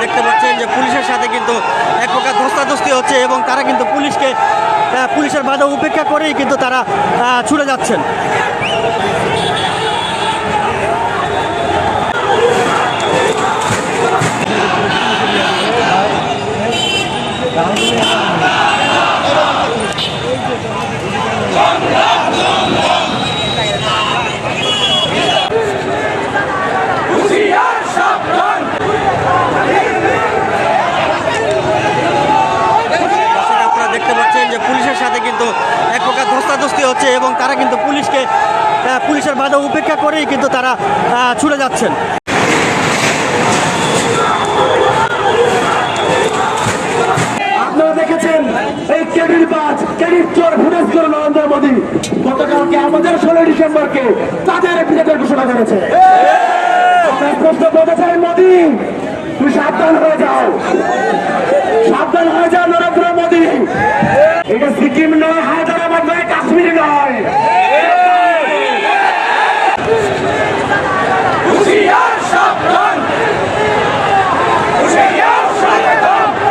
দেখতে পাচ্ছেন যে পুলিশের সাথে কিন্তু এক প্রকার ধস্তাধস্তি হচ্ছে এবং তারা কিন্তু পুলিশের বাধা উপেক্ষা করেই কিন্তু তারা ছুটে যাচ্ছেন। আপনারা দেখতে পাচ্ছেন যে পুলিশের সাথে কিন্তু এক প্রকার ধস্তাধস্তি হচ্ছে এবং তারা কিন্তু পুলিশের বাধা উপেক্ষা করেই কিন্তু তারা ছুটে যাচ্ছেন। আপনারা দেখেছেন এই ক্যাডির বাজ ক্যাডির চোর ফুটেজ করে নরেন্দ্র মোদী গতকালকে আমাদের 16 ডিসেম্বরকে তাদের বিজেতার ঘোষণা করেছে। আমরা স্পষ্ট বলতে চাই, মোদী তুমি সাবধান হয়ে যাও, সাবধান হয়ে যাও। নরেন্দ্র মোদী